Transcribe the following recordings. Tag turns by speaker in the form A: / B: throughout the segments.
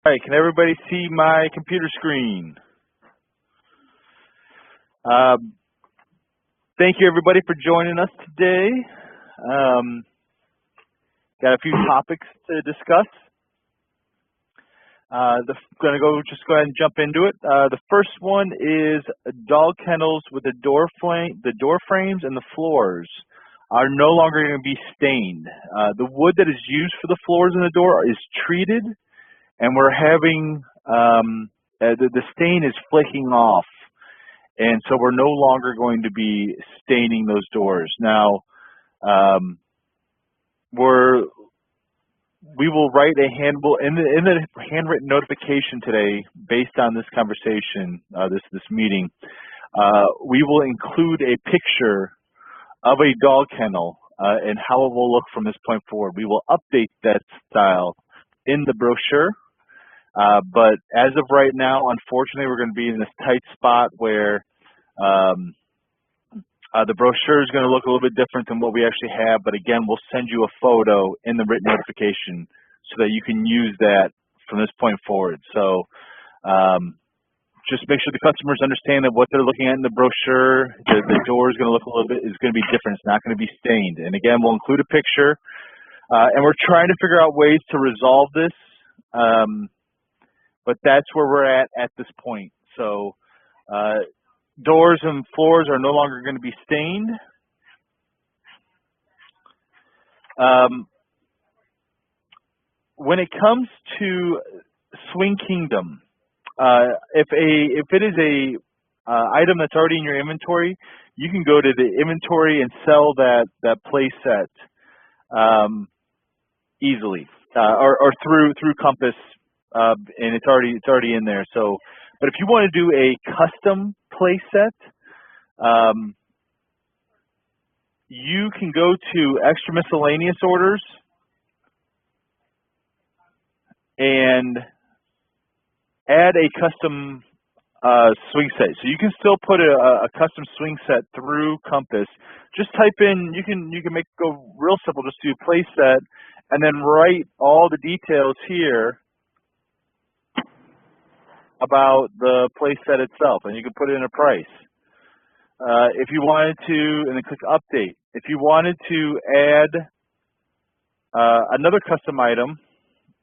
A: right, can everybody see my computer screen? Thank you everybody for joining us today. Got a few topics to discuss. Going to just go ahead and jump into it. The first one is dog kennels with the door frames and the floors are no longer going to be stained. The wood that is used for the floors and the door is treated, and we're having the stain is flaking off, and so we're no longer going to be staining those doors. Now, we will write a in the handwritten notification today, based on this conversation, this meeting. We will include a picture of a dog kennel and how it will look from this point forward. We will update that style in the brochure, but as of right now, unfortunately, we're going to be in this tight spot where the brochure is going to look a little bit different than what we actually have, but again, we'll send you a photo in the written notification so that you can use that from this point forward. So just make sure the customers understand that what they're looking at in the brochure, the door is going to look is going to be different. It's not going to be stained. And again, we'll include a picture. And we're trying to figure out ways to resolve this, but that's where we're at this point. So doors and floors are no longer going to be stained. When it comes to Swing Kingdom, if it is a item that's already in your inventory, you can go to the inventory and sell that play set easily, or through Compass, and it's already in there. So, but if you want to do a custom play set, you can go to Extra Miscellaneous Orders and add a custom swing set. So you can still put a custom swing set through Compass. Just type in, you can make it go real simple, just do play set, and then write all the details here about the play set itself, and you can put in a price. If you wanted to, and then click update. If you wanted to add another custom item,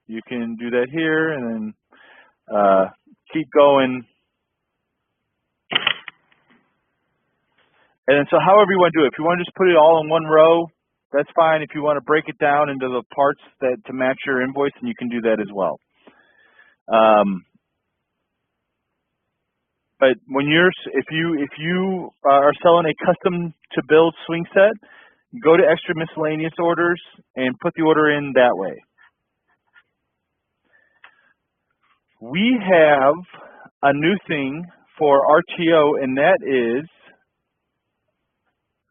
A: you can do that here, and then keep going. And then so however you want to do it. If you want to just put it all in one row, that's fine. If you want to break it down into the parts to match your invoice, then you can do that as well. But when if you are selling a custom to build swing set, go to Extra Miscellaneous Orders and put the order in that way. We have a new thing for RTO, and that is,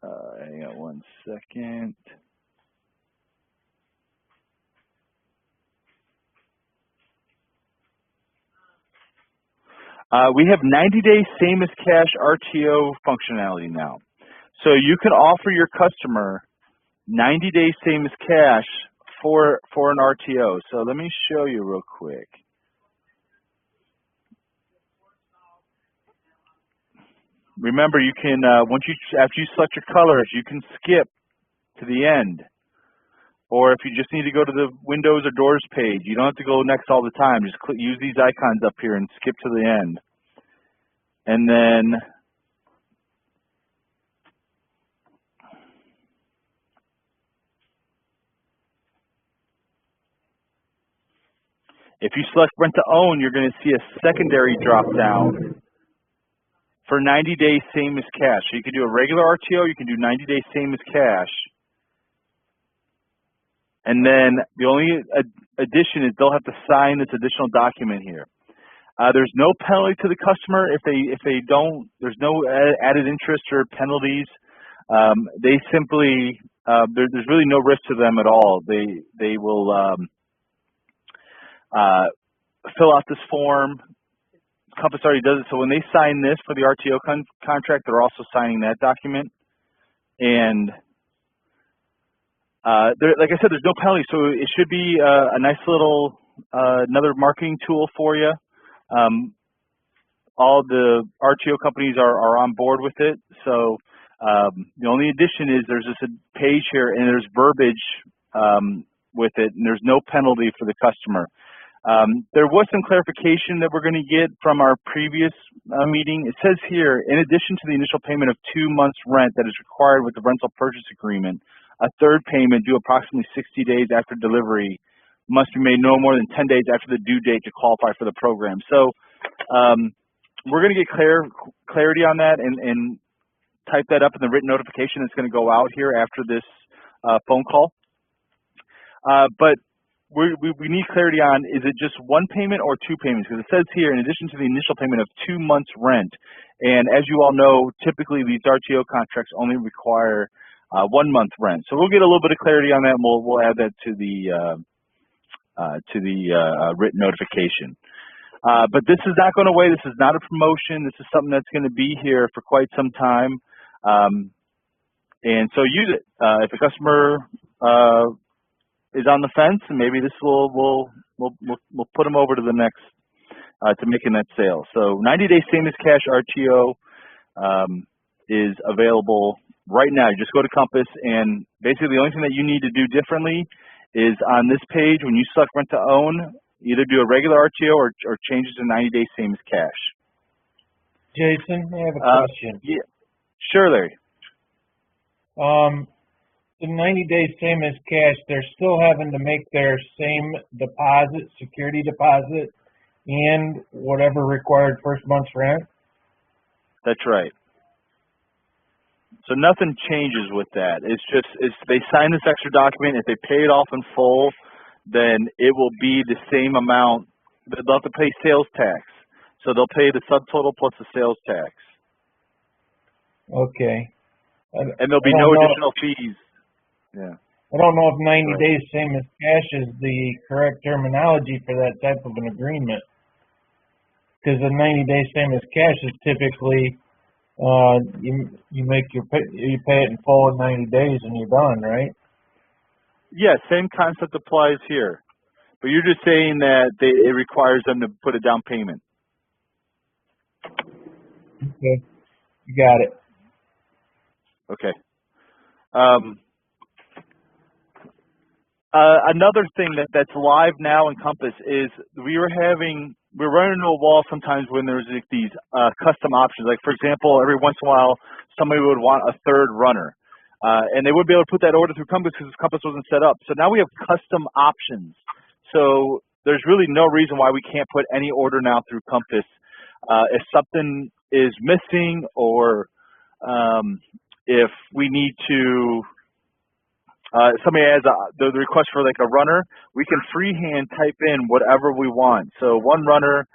A: hang on one second. We have 90-day same as cash RTO functionality now. So you can offer your customer 90-day same as cash for an RTO. So let me show you real quick. Remember, you can after you select your colors, you can skip to the end. Or if you just need to go to the Windows or Doors page, you don't have to go next all the time. Just use these icons up here and skip to the end. And then if you select Rent to Own, you're going to see a secondary drop down for 90 days same as cash. So you can do a regular RTO, you can do 90 days same as cash. And then the only addition is they'll have to sign this additional document here. There's no penalty to the customer if they don't. There's no added interest or penalties. They simply there's really no risk to them at all. They will fill out this form. Compass already does it. So when they sign this for the RTO contract, they're also signing that document. And like I said, there's no penalty, so it should be a nice little another marketing tool for you. All the RTO companies are on board with it. So the only addition is there's just a page here and there's verbiage with it, and there's no penalty for the customer. There was some clarification that we're going to get from our previous meeting. It says here, in addition to the initial payment of 2 months rent that is required with the rental purchase agreement, a third payment due approximately 60 days after delivery must be made no more than 10 days after the due date to qualify for the program. So we're going to get clarity on that and type that up in the written notification that's going to go out here after this phone call. But we need clarity on, is it just one payment or 2 payments? Because it says here, in addition to the initial payment of 2 months rent, and as you all know, typically these RTO contracts only require 1 month rent. So we'll get a little bit of clarity on that, and we'll add that to the written notification. But this is not going away. This is not a promotion. This is something that's going to be here for quite some time. And so use it. If a customer is on the fence, and maybe this we'll put them over to the next to making that sale. So 90-day same as cash RTO is available right now. You just go to Compass, and basically the only thing that you need to do differently is on this page when you select rent to own, either do a regular RTO or change it to 90-day same as cash.
B: Jason, I have a question.
A: Yeah, sure, Larry.
B: The 90 days same as cash, they're still having to make their same deposit, security deposit, and whatever required first month's rent?
A: That's right. So nothing changes with that. It's just they sign this extra document. If they pay it off in full, then it will be the same amount. They'll have to pay sales tax. So they'll pay the subtotal plus the sales tax.
B: Okay.
A: And there'll be no additional fees. Yeah.
B: I don't know if 90 days same as cash is the correct terminology for that type of an agreement. Because the 90 days same as cash is typically you pay it in full in 90 days and you're done, right?
A: Yeah, same concept applies here. But you're just saying that it requires them to put a down payment.
B: Okay. You got it.
A: Okay. Another thing that's live now in Compass is we're running into a wall sometimes when there's like these custom options. Like, for example, every once in a while, somebody would want a third runner. And they wouldn't be able to put that order through Compass because Compass wasn't set up. So now we have custom options. So there's really no reason why we can't put any order now through Compass. If something is missing, or if we need to, somebody has the request for like a runner, we can freehand type in whatever we want. So one runner,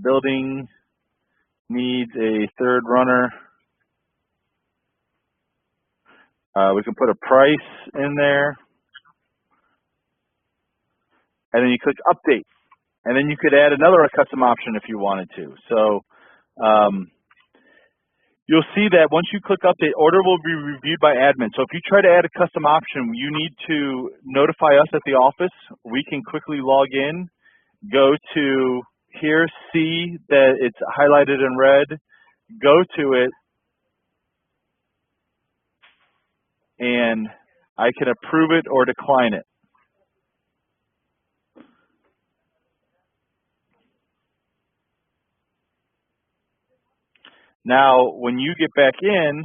A: building needs a third runner. We can put a price in there, and then you click update, and then you could add another custom option if you wanted to. So you'll see that once you click update, order will be reviewed by admin. So if you try to add a custom option, you need to notify us at the office. We can quickly log in, go to here, see that it's highlighted in red, go to it, and I can approve it or decline it. Now, when you get back in,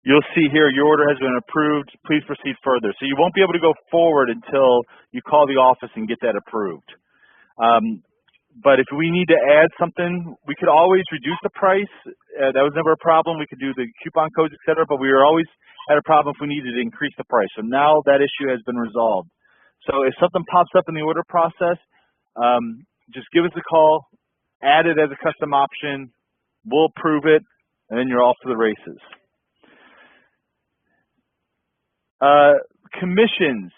A: you'll see here, your order has been approved. Please proceed further. So you won't be able to go forward until you call the office and get that approved. But if we need to add something, we could always reduce the price. That was never a problem. We could do the coupon codes, et cetera, but we were always had a problem if we needed to increase the price. So now that issue has been resolved. So if something pops up in the order process, just give us a call, add it as a custom option, we'll approve it, and then you're off to the races. Commissions.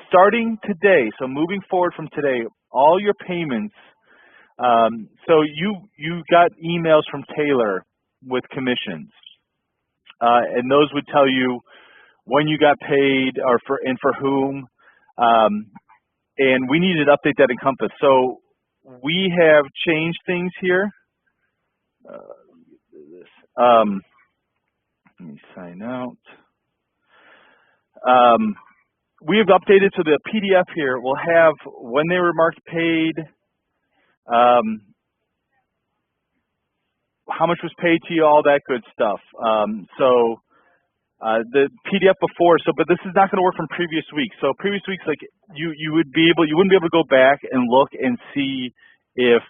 A: Starting today, so moving forward from today, all your payments. So you got emails from Taylor with commissions, and those would tell you when you got paid or for whom. And we needed to update that in Compass. So we have changed things here. Let me sign out. We have updated, so the PDF here will have when they were marked paid, how much was paid to you, all that good stuff. The PDF before, but this is not going to work from previous weeks. So previous weeks, like you wouldn't be able to go back and look and see if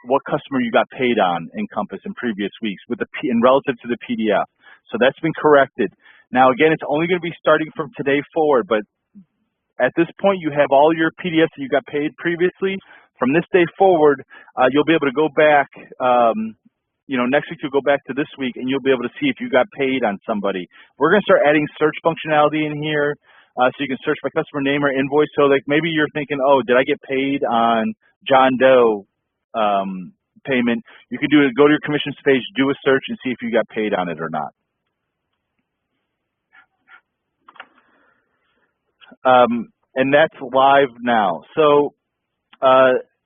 A: what customer you got paid on in Compass in previous weeks in relative to the PDF. So that's been corrected. Now again, it's only going to be starting from today forward, but at this point you have all your PDFs that you got paid previously. From this day forward, you'll be able to go back. Next week you'll go back to this week and you'll be able to see if you got paid on somebody. We're going to start adding search functionality in here, so you can search by customer name or invoice. So like maybe you're thinking, oh, did I get paid on John Doe payment? You can go to your commissions page, do a search, and see if you got paid on it or not. And that's live now. So.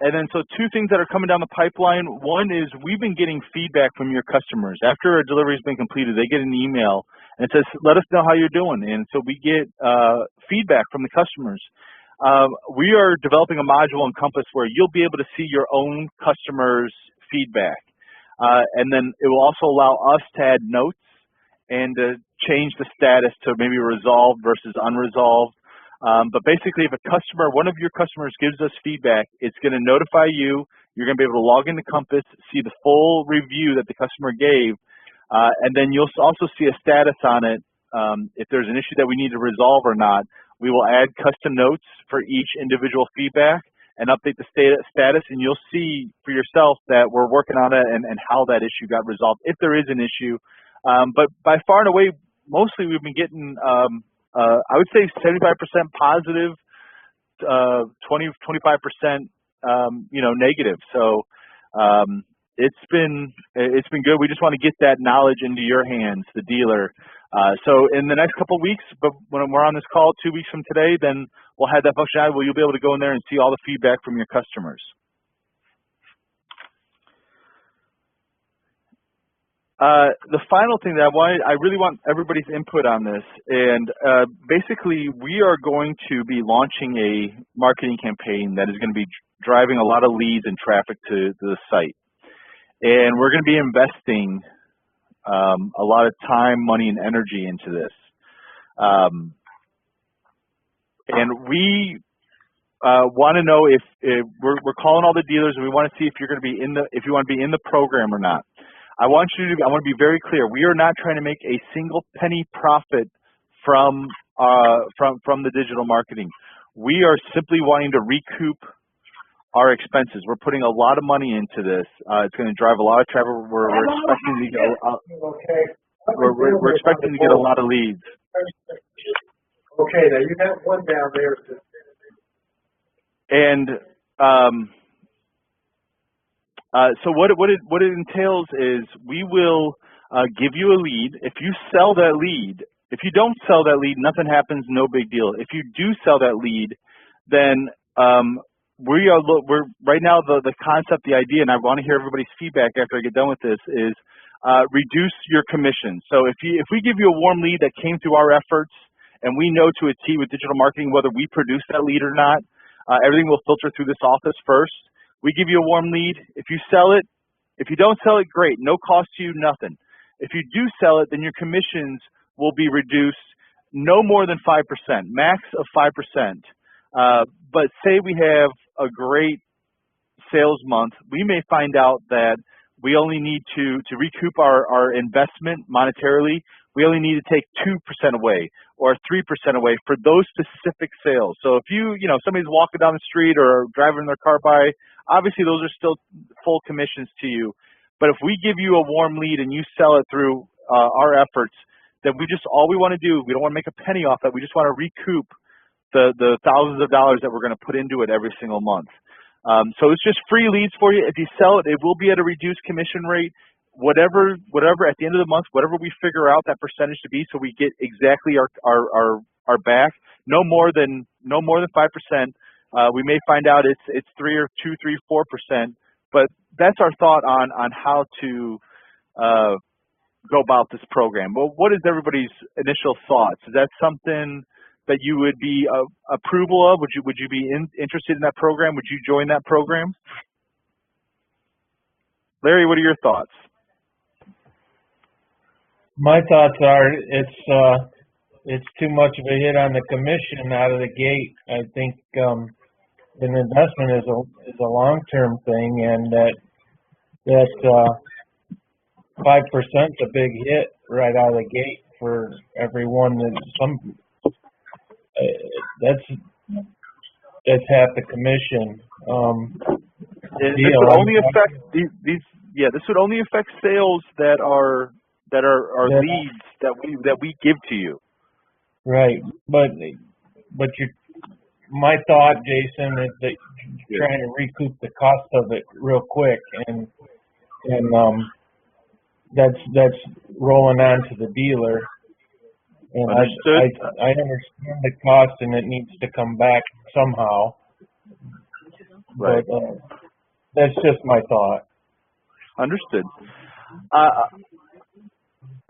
A: And then, so two things that are coming down the pipeline. One is we've been getting feedback from your customers. After a delivery has been completed, they get an email and it says, let us know how you're doing. And so we get feedback from the customers. We are developing a module in Compass where you'll be able to see your own customers' feedback. And then it will also allow us to add notes and to change the status to maybe resolved versus unresolved. But basically, if one of your customers gives us feedback, it's going to notify you. You're going to be able to log into Compass, see the full review that the customer gave, and then you'll also see a status on it. If there's an issue that we need to resolve or not, we will add custom notes for each individual feedback and update the status, and you'll see for yourself that we're working on it and how that issue got resolved, if there is an issue. But by far and away, mostly we've been getting I would say 75% positive, 25% negative. So it's been good. We just want to get that knowledge into your hands, the dealer. So in the next couple of weeks, but when we're on this call 2 weeks from today, then we'll have that functionality where you'll be able to go in there and see all the feedback from your customers. The final thing that I really want everybody's input on this, and basically we are going to be launching a marketing campaign that is going to be driving a lot of leads and traffic to the site. And we're going to be investing a lot of time, money, and energy into this. And we want to know if we're calling all the dealers, and we want to see if you're going to be if you want to be in the program or not. I want to be very clear. We are not trying to make a single penny profit from the digital marketing. We are simply wanting to recoup our expenses. We're putting a lot of money into this. It's going to drive a lot of traffic. We're expecting to get a lot of leads.
C: Okay, now you have one down there.
A: And so what it entails is we will give you a lead. If you sell that lead, if you don't sell that lead, nothing happens, no big deal. If you do sell that lead, then we're right now the concept, the idea, and I want to hear everybody's feedback after I get done with this, is reduce your commission. So if we give you a warm lead that came through our efforts, and we know to a T with digital marketing whether we produce that lead or not, everything will filter through this office first. We give you a warm lead. If you sell it, if you don't sell it, great. No cost to you, nothing. If you do sell it, then your commissions will be reduced no more than 5%, max of 5%. But say we have a great sales month, we may find out that we only need to recoup our investment monetarily, we only need to take 2% away or 3% away for those specific sales. So if somebody's walking down the street or driving their car by, obviously those are still full commissions to you. But if we give you a warm lead and you sell it through our efforts, that all we want to do, we don't want to make a penny off that. We just want to recoup the thousands of dollars that we're going to put into it every single month. So it's just free leads for you. If you sell it, it will be at a reduced commission rate. Whatever at the end of the month, whatever we figure out that percentage to be, so we get exactly our back. No more than 5%. We may find out it's 4%, but that's our thought on how to go about this program. Well, what is everybody's initial thoughts? Is that something that you would be approval of? Would you be interested in that program? Would you join that program? Larry, what are your thoughts?
B: My thoughts are it's too much of a hit on the commission out of the gate. I think an investment is a long-term thing, and that 5%'s a big hit right out of the gate for everyone. That's half the commission.
A: This would only affect this would only affect sales that are leads that we give to you.
B: Right, but my thought, Jason, is that you're trying to recoup the cost of it real quick, and that's rolling on to the dealer. And I understand the cost, and it needs to come back somehow.
A: Right.
B: But that's just my thought.
A: Understood.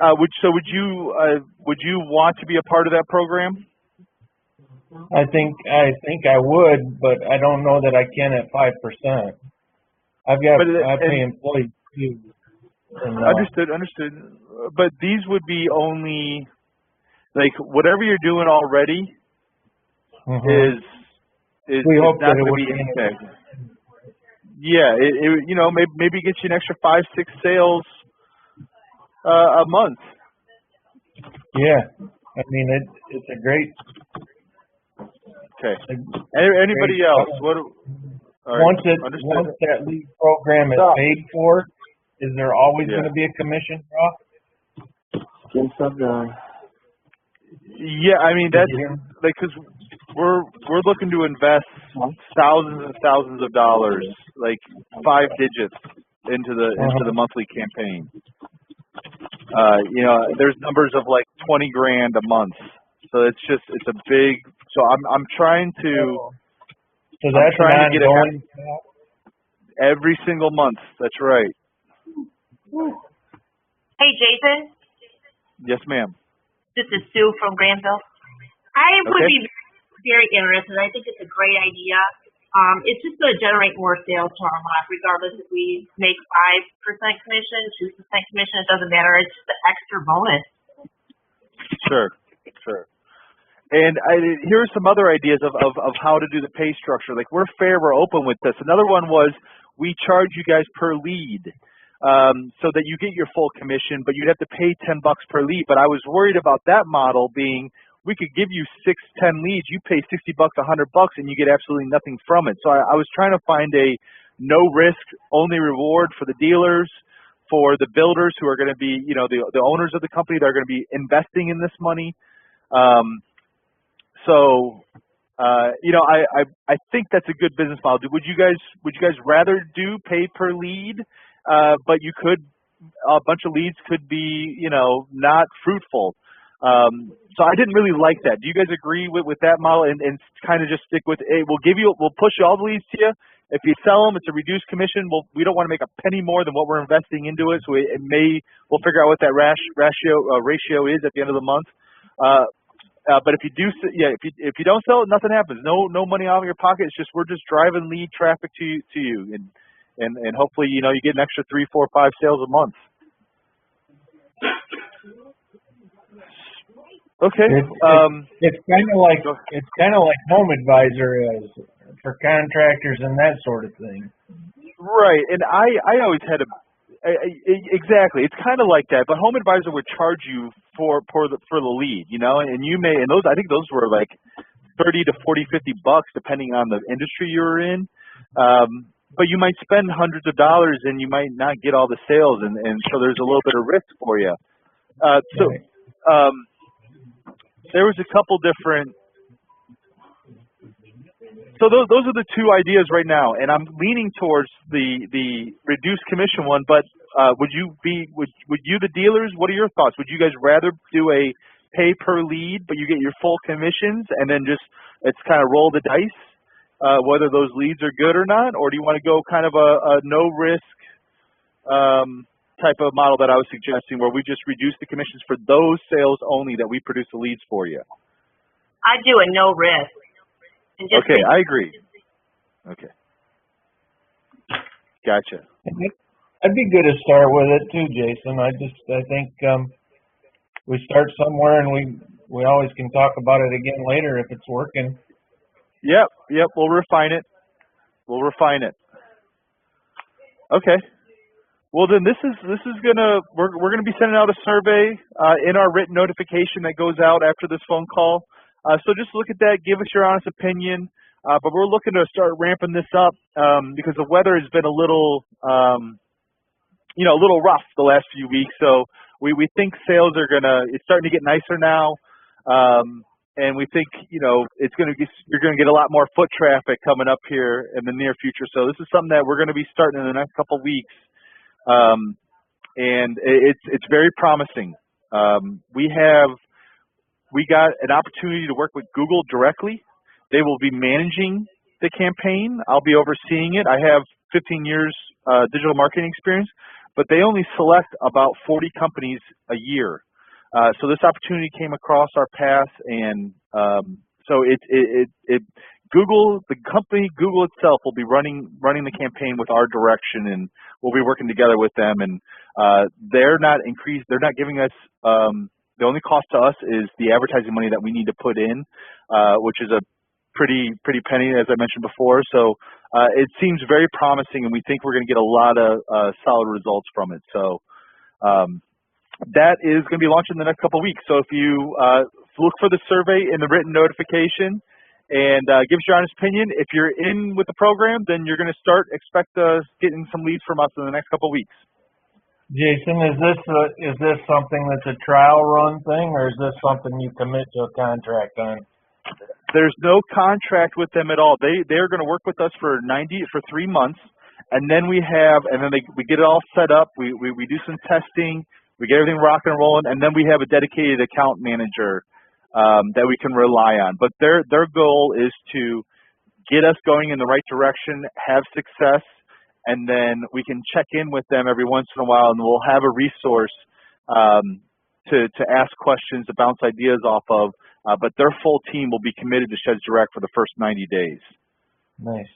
A: Would you want to be a part of that program?
B: I think I would, but I don't know that I can at 5%. I pay employees too.
A: Understood. But these would be only, like, whatever you're doing already is
B: we hope
A: not
B: that it
A: going to
B: would
A: be impacted. Yeah, maybe get you an extra 5-6 sales a month.
B: Yeah, I mean it's a great.
A: Okay. Anybody else?
B: Once that lead program is paid for, is there always going to be a commission drop?
A: Yeah, I mean that's like, because we're looking to invest thousands and thousands of dollars, like 5 digits, into the monthly campaign. There's numbers of like 20 grand a month, so it's a big. So I'm trying to.
B: So that's
A: trying to get
B: ongoing
A: every single month. That's right.
D: Hey, Jason.
A: Yes, ma'am.
D: This is Sue from Granville. I would be very interested. I think it's a great idea. It's just going to generate more sales to our lot, regardless if we make 5% commission, 2% commission. It doesn't matter. It's just an extra bonus.
A: Sure. And here are some other ideas of how to do the pay structure. Like, we're fair, we're open with this. Another one was we charge you guys per lead, so that you get your full commission, but you'd have to pay $10 per lead. But I was worried about that model being, we could give you 6-10 leads, you pay $60, $100, and you get absolutely nothing from it. So I was trying to find a no risk, only reward for the dealers, for the builders who are going to be, the owners of the company that are going to be investing in this money. I think that's a good business model. Would you guys rather do pay per lead, but a bunch of leads could be, not fruitful? So I didn't really like that. Do you guys agree with that model and kind of just stick with, hey, we'll push all the leads to you. If you sell them, it's a reduced commission. We don't want to make a penny more than what we're investing into it. So we'll figure out what that ratio is at the end of the month. But if you do, if you don't sell it, nothing happens. No money out of your pocket. It's just, we're just driving lead traffic to you, and hopefully, you get an extra 3, 4, 5 sales a month. Okay.
B: It's kind of like Home Advisor is for contractors and that sort of thing.
A: Right, and I always had exactly. It's kind of like that, but Home Advisor would charge you for the lead, and you may, and I think those were like $30 to $40, $50 depending on the industry you're in. But you might spend hundreds of dollars and you might not get all the sales, and so there's a little bit of risk for you. There was a couple different. So those are the two ideas right now, and I'm leaning towards the reduced commission one. But would you, the dealers? What are your thoughts? Would you guys rather do a pay per lead, but you get your full commissions, and then just it's kind of roll the dice whether those leads are good or not, or do you want to go kind of a no risk type of model that I was suggesting, where we just reduce the commissions for those sales only that we produce the leads for you?
D: I do a no risk.
A: Okay, I agree. Okay. Gotcha.
B: I'd be good to start with it too, Jason. I think we start somewhere, and we always can talk about it again later if it's working.
A: Yep. We'll refine it. Okay. Well, then we're gonna be sending out a survey in our written notification that goes out after this phone call. So just look at that, give us your honest opinion. But we're looking to start ramping this up because the weather has been a little, a little rough the last few weeks. So we think sales it's starting to get nicer now. And we think, you're going to get a lot more foot traffic coming up here in the near future. So this is something that we're going to be starting in the next couple of weeks. And it's very promising. We got an opportunity to work with Google directly. They will be managing the campaign. I'll be overseeing it. I have 15 years digital marketing experience, but they only select about 40 companies a year. So this opportunity came across our path, and so Google, the company Google itself, will be running the campaign with our direction, and we'll be working together with them. And they're not giving us. The only cost to us is the advertising money that we need to put in, which is a pretty penny, as I mentioned before. So it seems very promising, and we think we're going to get a lot of solid results from it. So that is going to be launched in the next couple of weeks. So if you look for the survey in the written notification and give us your honest opinion. If you're in with the program, then you're going to expect getting some leads from us in the next couple of weeks.
B: Jason, is this something that's a trial run thing, or is this something you commit to a contract on?
A: There's no contract with them at all. They're going to work with us for 3 months, and then we get it all set up. We do some testing, we get everything rocking and rolling, and then we have a dedicated account manager that we can rely on. But their goal is to get us going in the right direction, have success, and then we can check in with them every once in a while, and we'll have a resource to ask questions, to bounce ideas off of. But their full team will be committed to Sheds Direct for the first 90 days.
B: Nice.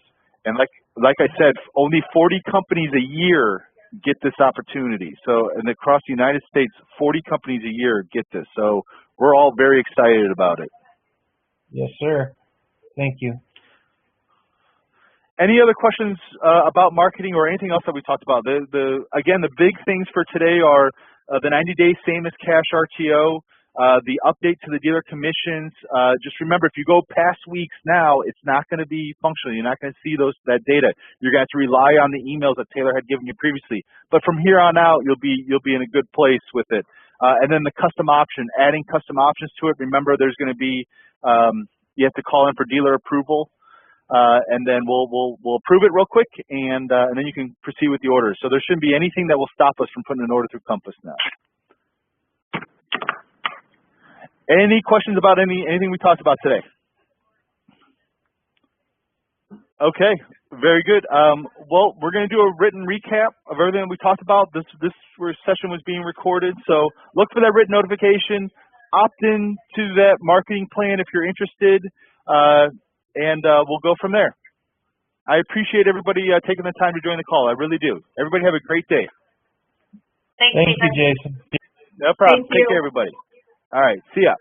A: And like I said, only 40 companies a year get this opportunity. So, and across the United States, 40 companies a year get this. So we're all very excited about it.
B: Yes, sir. Thank you.
A: Any other questions about marketing or anything else that we talked about? Again, the big things for today are the 90-day same as cash RTO, the update to the dealer commissions. Just remember, if you go past weeks now, it's not going to be functional. You're not going to see that data. You're going to have to rely on the emails that Taylor had given you previously. But from here on out, you'll be in a good place with it. And then the custom option, adding custom options to it. Remember, there's going to be you have to call in for dealer approval. And then we'll approve it real quick, and then you can proceed with the order. So there shouldn't be anything that will stop us from putting an order through Compass now. Any questions about anything we talked about today? Okay, very good. Well, we're going to do a written recap of everything we talked about. This session was being recorded, so look for that written notification. Opt in to that marketing plan if you're interested. And we'll go from there. I appreciate everybody taking the time to join the call. I really do. Everybody have a great day.
D: Thank
B: you, Jason.
A: No problem.
D: Thank you.
A: Take care, everybody. All right. See ya.